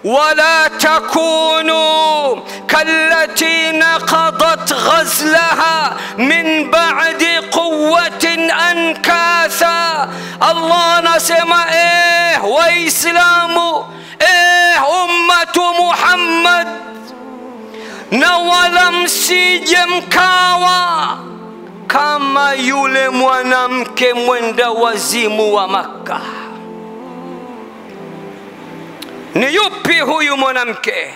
ولا تكونوا كالتي نقضت غزلها من بعد قوة أنكاثا. الله نسمع وإسلام أمة محمد نولا msije mkawa kama yule mwanamke mwenda wazimu wa Makka. Ni yupi huyu mwanamke?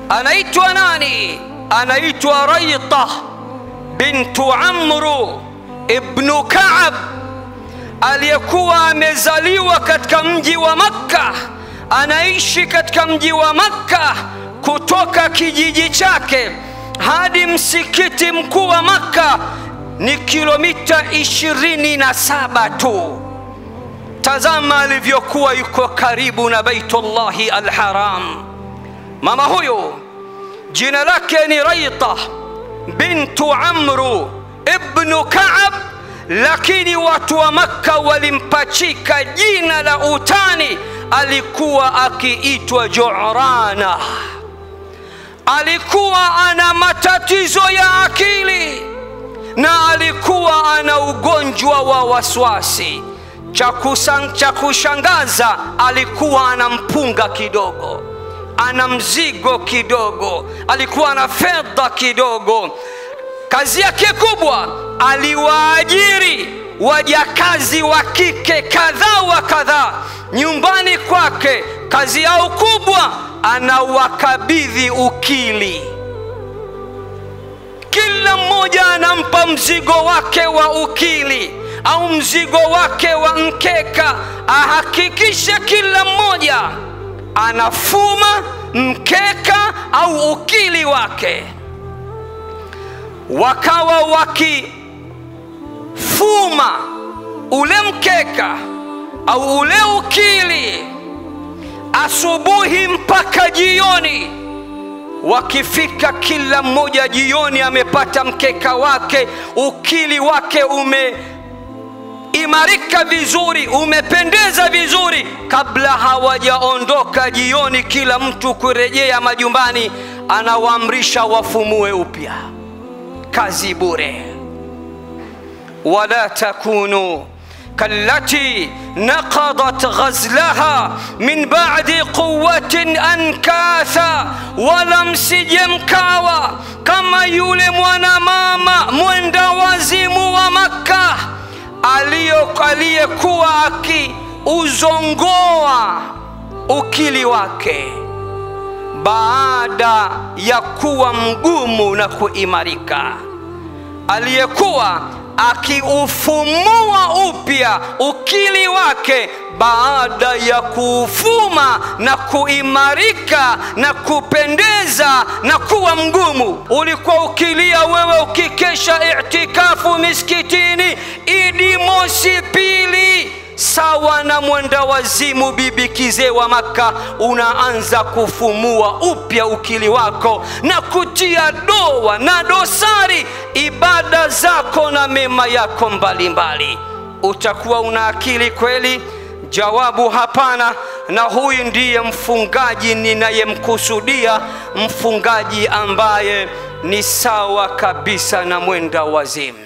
Anaitwa nani? Anaitwa Raita bintu Amru ibn Ka'ab, aliyekuwa amezaliwa katika mji wa Makka, anaishi katika mji wa Makka. Kutoka kijiji chake hadi msikiti mkuu wa Makka ni kilomita 27 tu. Tazama alivyokuwa yuko karibu na Baitullahi al-Haram. Mama huyo jina lake ni Raita bintu Amru ibn Ka'ab, lakini watu wa Makka walimpachika jina la utani. Alikuwa akiitwa Ju'rana. Alikuwa ana matatizo ya akili na alikuwa ana ugonjwa wa waswasi. Cha kushangaza, alikuwa ana mpunga kidogo, ana mzigo kidogo, alikuwa na fedha kidogo. Kazi yake kubwa, aliwaajiri wajakazi wa kike kadhaa wa kadhaa nyumbani kwake. Kazi yao kubwa, anawakabidhi ukili. Kila mmoja anampa mzigo wake wa ukili au mzigo wake wa mkeka. Ahakikishe kila mmoja anafuma mkeka au ukili wake. Wakawa wakifuma ule mkeka au ule ukili asubuhi mpaka jioni. Wakifika kila mmoja jioni amepata mkeka wake, ukili wake umeimarika vizuri, umependeza vizuri. Kabla hawajaondoka jioni, kila mtu kurejea majumbani, anawaamrisha wafumue upya. Kazi bure. Wala takunu كالتي نقضت غزلها من بعد قوة أنكاثا. ولم سجمكاوا كما يولي موانا ماما mwenda wazimu wa Makka, aliyekuwa akiuzongoa ukili wake baada ya kuwa mgumu na kuimarika, aliyekuwa akiufumua upya ukili wake baada ya kufuma na kuimarika na kupendeza na kuwa mgumu. Ulikuwa ukilia wewe ukikesha i'tikafu miskitini Idi Mosi pili, sawa na mwenda wazimu bibi kizee wa Makka, unaanza kufumua upya ukili wako na kutia doa na dosari ibada zako na mema yako mbalimbali. Utakuwa una akili kweli? Jawabu hapana. Na huyu ndiye mfungaji ninayemkusudia, mfungaji ambaye ni sawa kabisa na mwenda wazimu.